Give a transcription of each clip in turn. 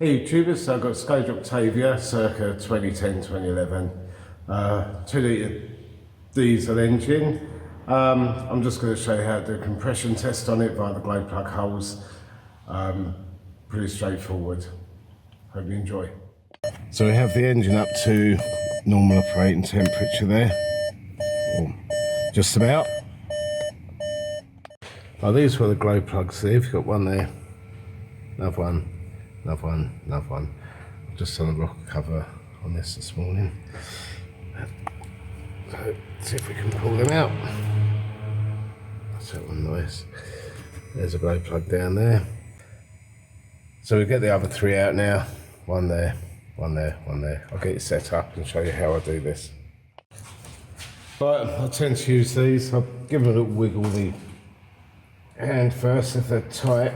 Hey YouTubers, so I've got Skoda Octavia circa 2010-2011, 2 litre diesel engine. I'm just going to show you how to do a compression test on it via the glow plug holes. Pretty straightforward. Hope you enjoy. So we have the engine up to normal operating temperature there, or just about. Now these were the glow plugs there. You've got one there, another one, another one, another one. Just on the rocker cover on this morning. So see if we can pull them out. That's that one nice. There's a glow plug down there. So we get the other three out now. One there, one there, one there. I'll get it set up and show you how I do this. Right, I tend to use these. I'll give them a little wiggle the hand first if they're tight.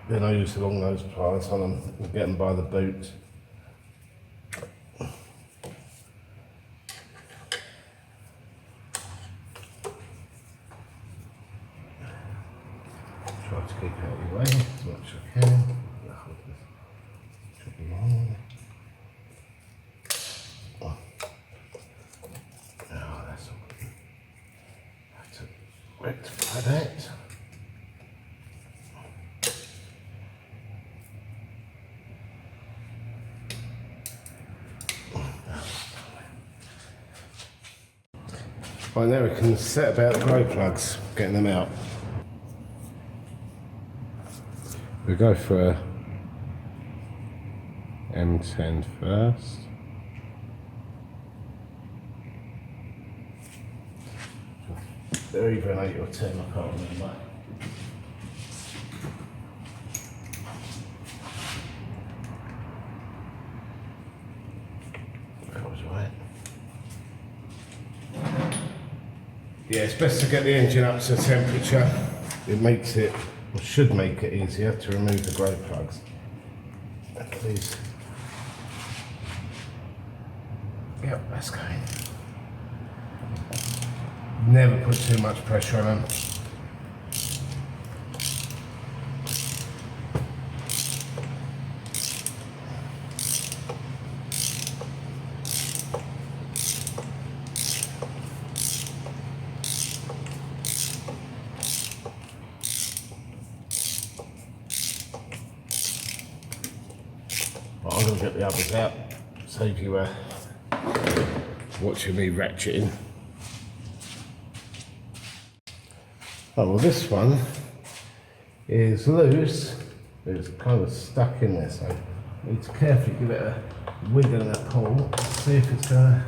Then I use the long nose pliers on them and get them by the boot. Try to keep out of your way as much as I can. Oh, that's all good. I have to rectify that. Right, now we can set about the glow plugs, getting them out. We go for a M10 first. They're either an 8 or 10, I can't remember. That was right. Yeah, it's best to get the engine up to temperature. It makes it, or should make it easier to remove the glow plugs. Please. Yep, that's going. Never put too much pressure on them. I'm going to get the others out, save you watching me ratcheting. Oh, well, this one is loose, but it's kind of stuck in there, so I need to carefully give it a wiggle and a pull, see if it's going to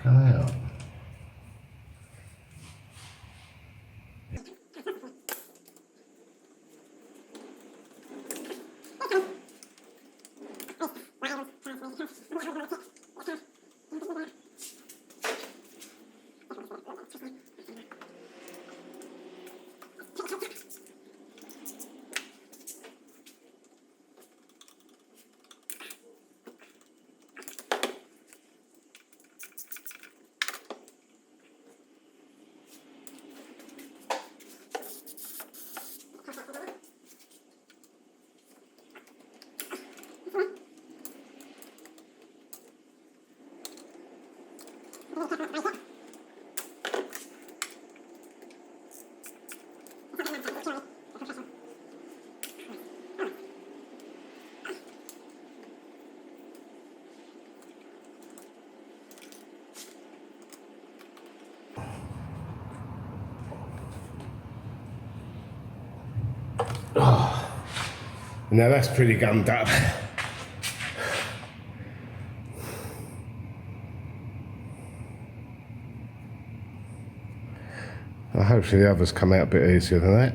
come out. Oh, now that's pretty gummed up. Hopefully the others come out a bit easier than that.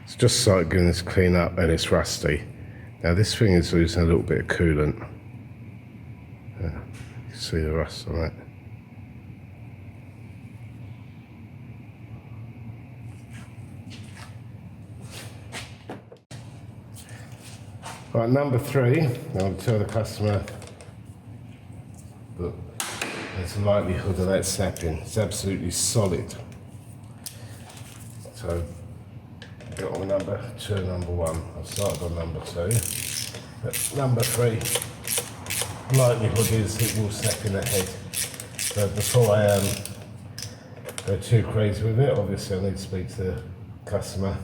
It's just started giving this clean up and it's rusty. Now this thing is losing a little bit of coolant. You can see the rust on that. Right, number 3, I'm going to tell the customer but there's a likelihood of that snapping. It's absolutely solid. So, got on number 2 and number 1. I've started on number 2. But number 3, likelihood is it will snap in the head. So before I go too crazy with it, obviously I need to speak to the customer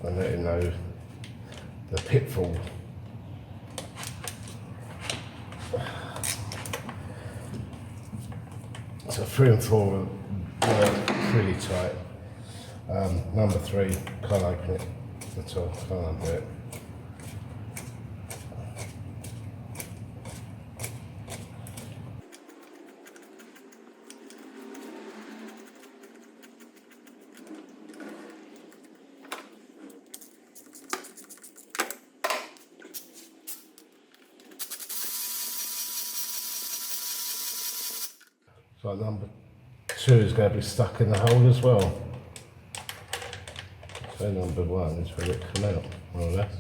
and let him know the pitfall. So 3 and 4 work really tight. Number 3, can't open it at all, can't undo it. So number 2 is going to be stuck in the hole as well. So number 1 is for it to come out, more or less.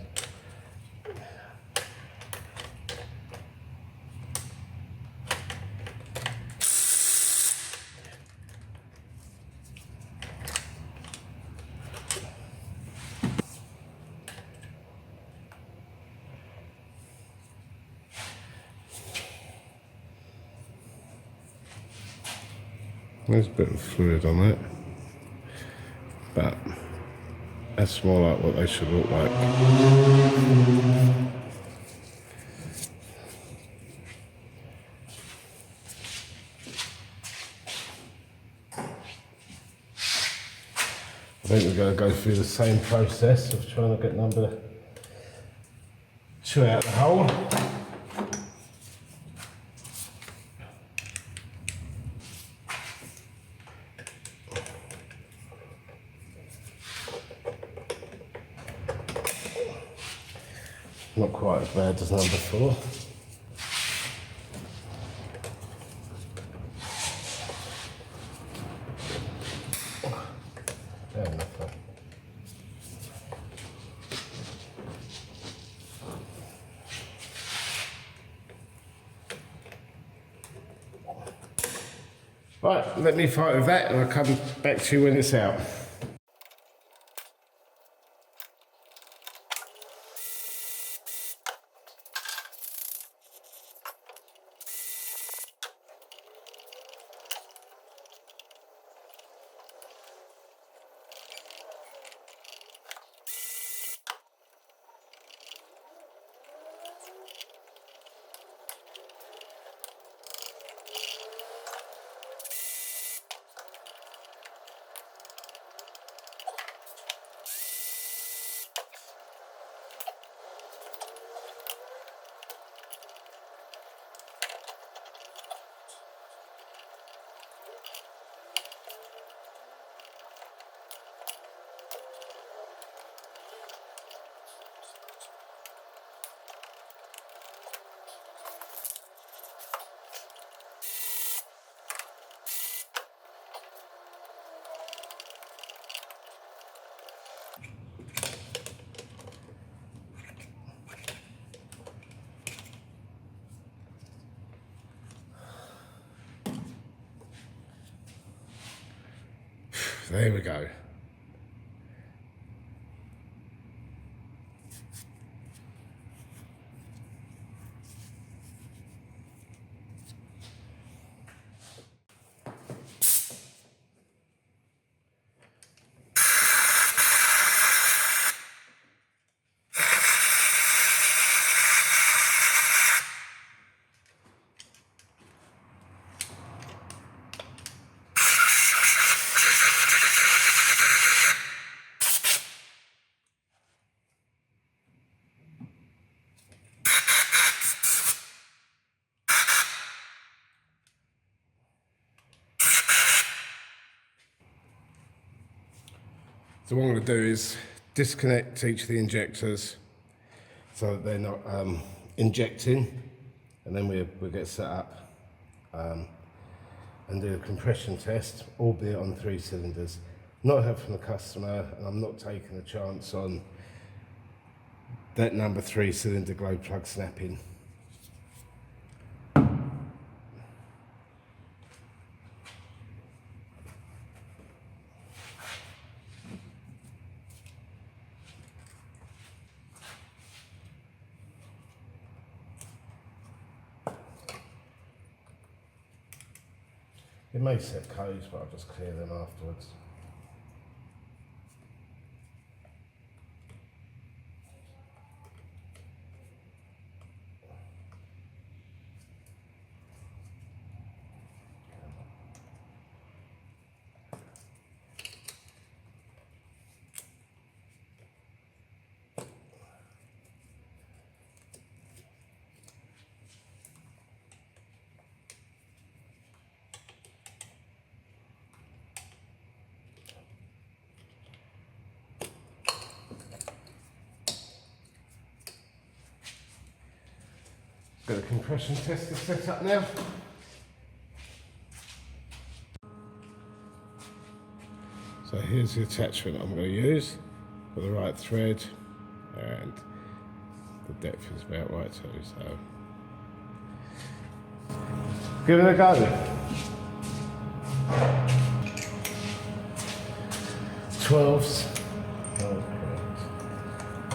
There's a bit of fluid on it, but that's more like what they should look like. I think we're going to go through the same process of trying to get number 2 out of the hole. Not quite as bad as number 4. Fair enough, though. Right, let me fight with that and I'll come back to you when it's out. There we go. So what I'm going to do is disconnect each of the injectors so that they're not injecting, and then we'll get set up and do a compression test, albeit on 3 cylinders. Not help from the customer, and I'm not taking a chance on that number 3 cylinder glow plug snapping. It may set codes, but I'll just clear them afterwards. Got the compression tester set up now. So here's the attachment I'm going to use for the right thread, and the depth is about right too, so give it a go. 12s.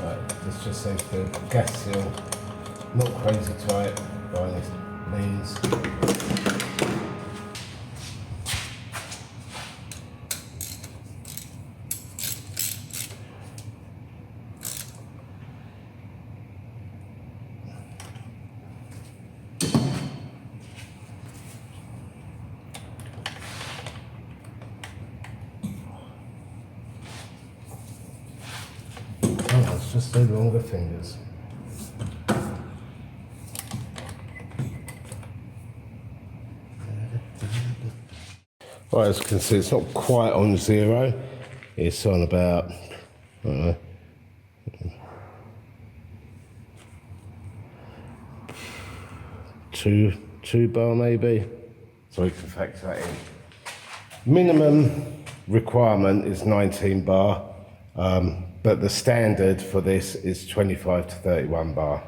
Right, this just seems to be a gas seal. Not crazy tight by any means. Oh, it's just the longer fingers. Right, as you can see, it's not quite on 0. It's on about, I don't know, 2 bar maybe. So we can factor that in. Minimum requirement is 19 bar, but the standard for this is 25 to 31 bar.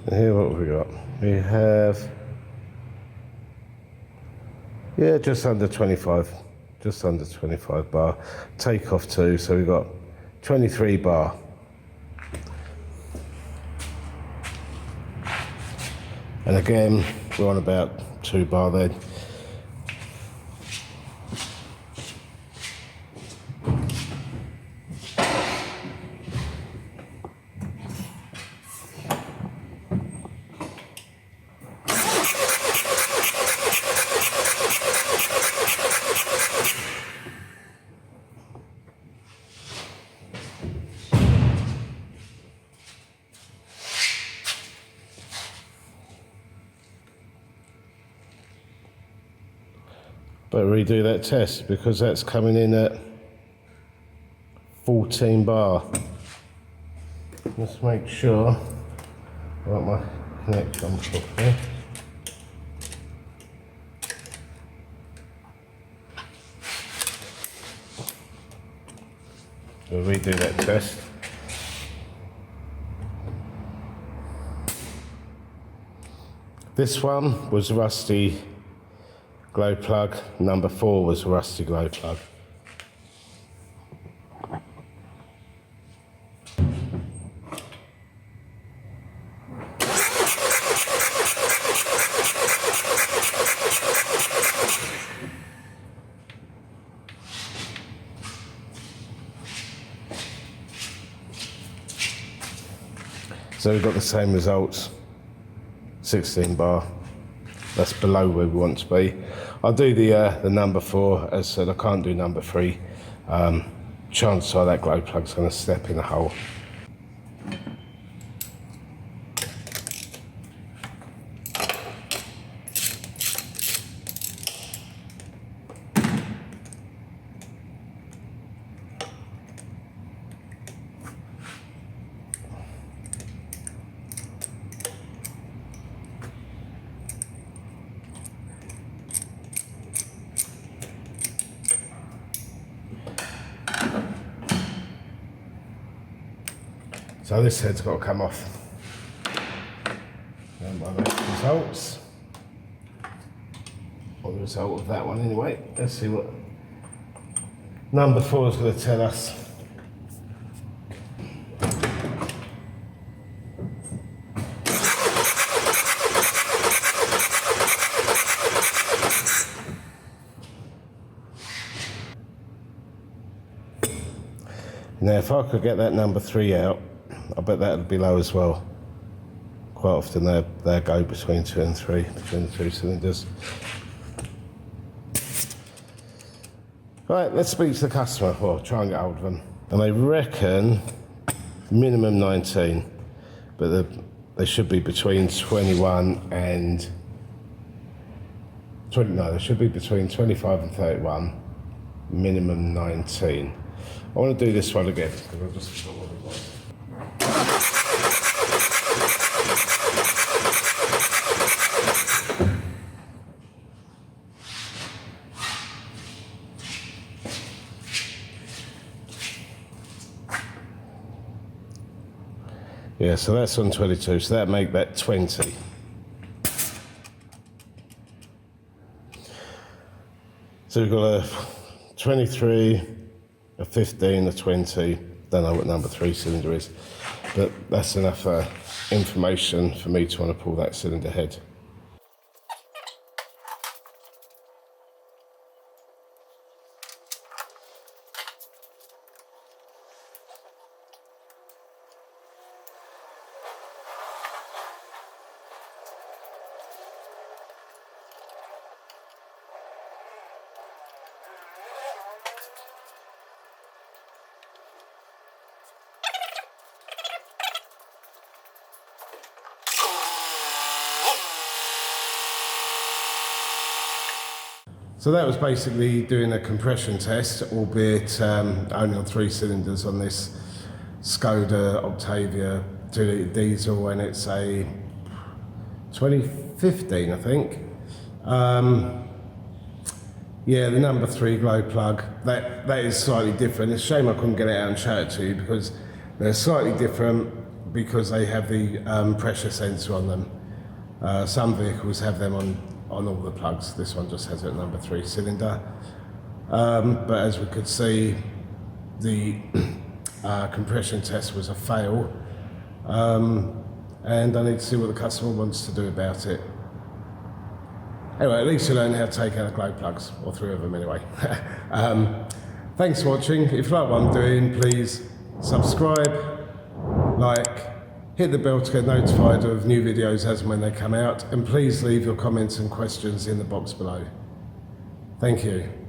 Here, what have we got? We have, yeah, just under 25 bar. Take off 2, so we've got 23 bar. And again, we're on about 2 bar then. But redo that test because that's coming in at 14 bar. Let's make sure I got my connection properly. We'll redo that test. This one was rusty glow plug, number 4 was rusty glow plug. So we've got the same results, 16 bar. That's below where we want to be. I'll do the number 4. As I said, I can't do number 3. Chances are that glow plug's going to step in the hole. So this head's got to come off. And my results. or the result of that one anyway. Let's see what number 4 is going to tell us. Now if I could get that number 3 out, I bet that would be low as well. Quite often they go between 2 and 3, between the 2 cylinders. Right, let's speak to the customer, or try and get hold of them. And they reckon minimum 19, but they should be between 21 and 20, no, they should be between 25 and 31, minimum 19. I want to do this one again, because I just forgot what it was. Yeah, so that's on 22, so that'd make that 20. So we've got a 23, a 15, a 20, don't know what number 3 cylinder is, but that's enough information for me to want to pull that cylinder head. So that was basically doing a compression test, albeit only on 3 cylinders on this Skoda Octavia 2-litre diesel, and it's a 2015, I think. Yeah, the number 3 glow plug, that is slightly different. It's a shame I couldn't get it out and show it to you, because they're slightly different because they have the pressure sensor on them. Some vehicles have them on all the plugs. This one just has a number 3 cylinder. But as we could see, the compression test was a fail. And I need to see what the customer wants to do about it. Anyway, at least you learn how to take out the glow plugs, or 3 of them anyway. Thanks for watching. If you like what I'm doing, please subscribe, like, hit the bell to get notified of new videos as and when they come out, and please leave your comments and questions in the box below. Thank you.